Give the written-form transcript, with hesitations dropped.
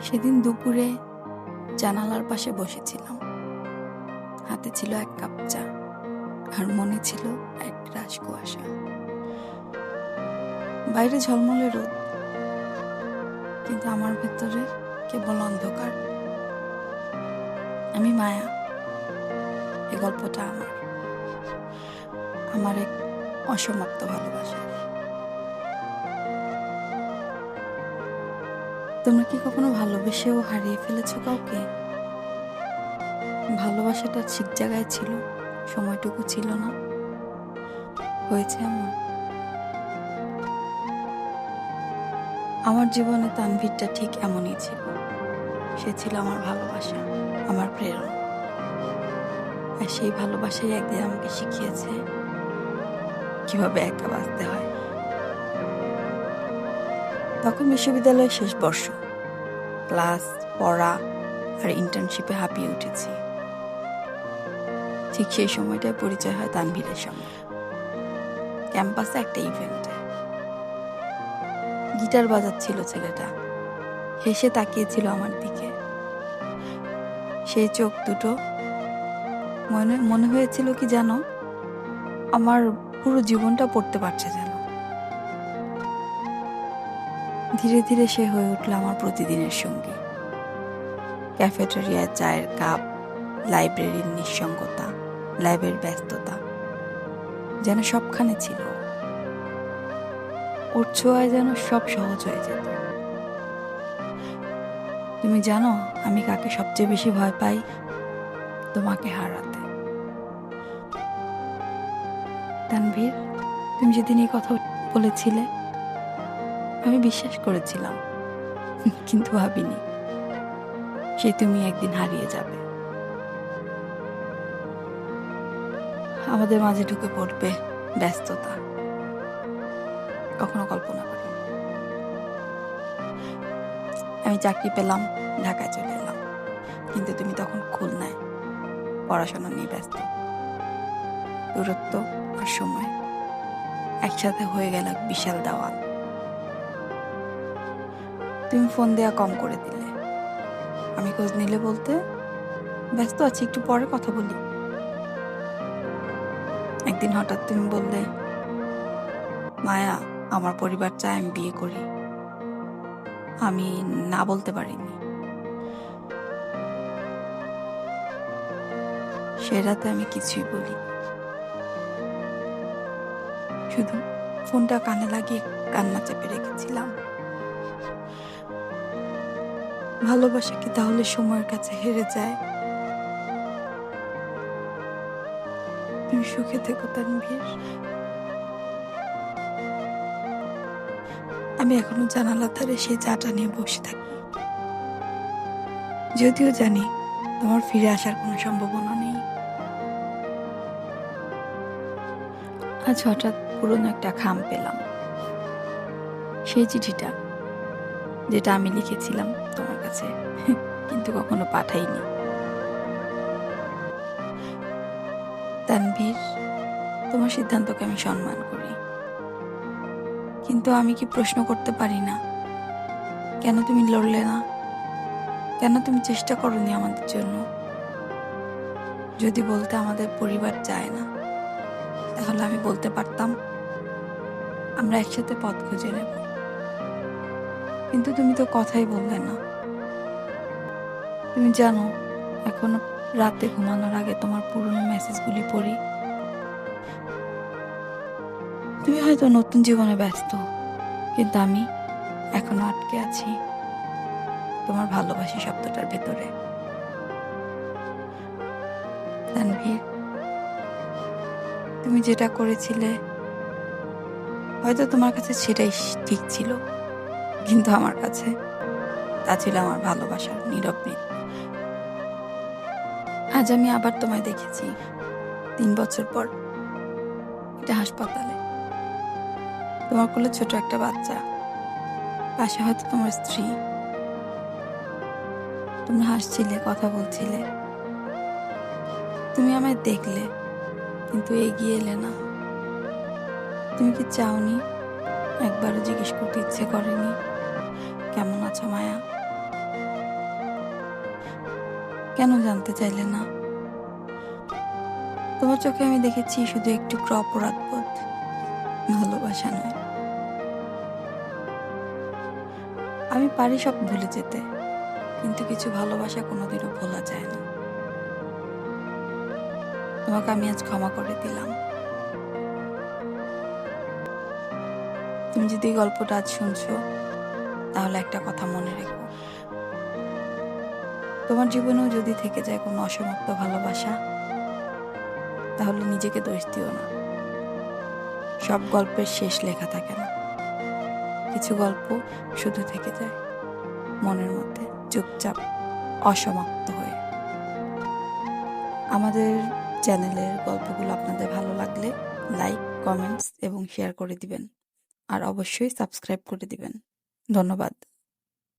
সেদিন দুপুরে জানালার পাশে বসেছিলাম। হাতে ছিল এক কাপ চা, আর মনে ছিল এক রাশ কুয়াশা। বাইরে ঝলমলে রোদ, কিন্তু আমার ভেতরে কেবল অন্ধকার। আমি মায়া। এই গল্পটা আমার এক অসমাপ্ত ভালোবাসা। তোমরা কি কখনো ভালোবেসেও হারিয়ে ফেলেছো কাউকে? ভালোবাসাটা ঠিক জায়গায় ছিল, সময়টুকু ছিল না। হয়েছে এমন? আমার জীবনে তানভীরটা ঠিক এমনই ছিল। সে ছিল আমার ভালোবাসা, আমার প্রেরণা। আর সেই ভালোবাসাই একদিন আমাকে শিখিয়েছে কিভাবে একা বাঁচতে হয়। তখন বিশ্ববিদ্যালয়ের শেষ বর্ষ, ক্লাস, পড়া আর ইন্টার্নশিপে হাঁপিয়ে উঠেছি। ঠিক সেই সময়টায় পরিচয় হয় তানভীরের সঙ্গে, ক্যাম্পাসে একটা ইভেন্টে। গিটার বাজাচ্ছিল ছেলেটা, হেসে তাকিয়েছিল আমার দিকে। সেই চোখ দুটো মনে হয়েছিল কি জানো, আমার পুরো জীবনটা পড়তে পারছে যেন। ধীরে ধীরে সে হয়ে উঠল আমার প্রতিদিনের সঙ্গী। ক্যাফেটেরিয়ার চায়ের কাপ, লাইব্রেরির নিঃসঙ্গতা, ল্যাবের ব্যস্ততা, যেন সবখানে ছিল। ওর ছোঁয়ায় যেন সব সহজ হয়ে যেত। তুমি জানো আমি কাকে সবচেয়ে বেশি ভয় পাই? তোমাকে হারাতে। তানভীর, তুমি যেদিন এই কথা বলেছিলে আমি বিশ্বাস করেছিলাম, কিন্তু ভাবিনি সে তুমি একদিন হারিয়ে যাবে। আমাদের মাঝে ঢুকে পড়বে ব্যস্ততা, কখনো কল্পনা করি। আমি চাকরি পেলাম, ঢাকায় চলে এলাম, কিন্তু তুমি তখন খুলনায় পড়াশোনা নিয়ে ব্যস্ত। দূরত্ব আর সময় একসাথে হয়ে গেল এক বিশাল দেওয়াল। তুমি ফোন দেয়া কম করে দিলে, আমি খোঁজ নিলে বলতে ব্যস্ত আছি, একটু পরে কথা বলি। একদিন হঠাৎ তুমি বললে, মায়া, আমার পরিবার চায় আমি বিয়ে করি। আমি না বলতে পারিনি। সে রাতে আমি কিছুই বলি, শুধু ফোনটা কানে লাগিয়ে কান্না চেপে রেখেছিলাম। ভালোবাসা কি তাহলে সময়ের কাছে হেরে যায়? তুমি সুখে থেকো তানভীর। আমি এখনো জানালার ধারে সেই চাটা নিয়ে বসে থাকি, যদিও জানি তোমার ফিরে আসার কোনো সম্ভাবনা নেই। আজ হঠাৎ পুরনো একটা খাম পেলাম, সেই চিঠিটা যেটা আমি লিখেছিলাম তোমার কাছে, কিন্তু কখনো পাঠাইনি। তানভীর, তোমার সিদ্ধান্তকে আমি সম্মান করি, কিন্তু আমি কি প্রশ্ন করতে পারি না, কেন তুমি লড়লে না? কেন তুমি চেষ্টা করোনি আমাদের জন্য? যদি বলতে আমাদের পরিবার চায় না, তাহলে আমি বলতে পারতাম আমরা একসাথে পথ খুঁজে নেব। কিন্তু তুমি তো কথাই বললে না। তুমি জানো, এখন রাতে ঘুমানোর আগে তোমার পুরনো মেসেজগুলি পড়ি। তুমি হয়তো নতুন জীবনে ব্যস্ত, কিন্তু আমি এখনো আটকে আছি তোমার ভালোবাসি শব্দটার ভেতরে। তানভীর, তুমি যেটা করেছিলে হয়তো তোমার কাছে সেটাই ঠিক ছিল, কিন্তু আমার কাছে তা ছিল আমার ভালোবাসার নীরব মৃত্যু। আজ আমি আবার তোমায় দেখেছি 3 বছর পর এটা হাসপাতালে। তোমার কোলে ছোট একটা বাচ্চা, পাশে হয়তো তোমার স্ত্রী। তোমরা হাসছিলে, কথা বলছিলে। তুমি আমায় দেখলে, কিন্তু এগিয়ে এলে না। তুমি কি চাওনি? একবারও জিজ্ঞেস করতে ইচ্ছে করেনি কেমন আছো মায়া? কেন জানতে চাইলে না? তোমার চোখে আমি দেখেছি শুধু একটু অপরাধবোধ, ভালোবাসা নয়। আমি পারি সব ভুলে যেতে, কিন্তু কিছু ভালোবাসা কোনোদিনও ভোলা যায় না। তোমাকে আমি আজ ক্ষমা করে দিলাম। তুমি যদি এই গল্পটা আজ শুনছো, তাহলে একটা কথা মনে রেখো, তোমার জীবনেও যদি থেকে যায় কোনো অসমাপ্ত ভালোবাসা, তাহলে নিজেকে দোষ দিও না। সব গল্পের শেষ লেখা থাকে না, কিছু গল্প শুধু থেকে যায় মনের মধ্যে, চুপচাপ, অসমাপ্ত হয়ে। আমাদের চ্যানেলের গল্পগুলো আপনাদের ভালো লাগলে লাইক, কমেন্টস এবং শেয়ার করে দিবেন, আর অবশ্যই সাবস্ক্রাইব করে দিবেন। ধন্যবাদ।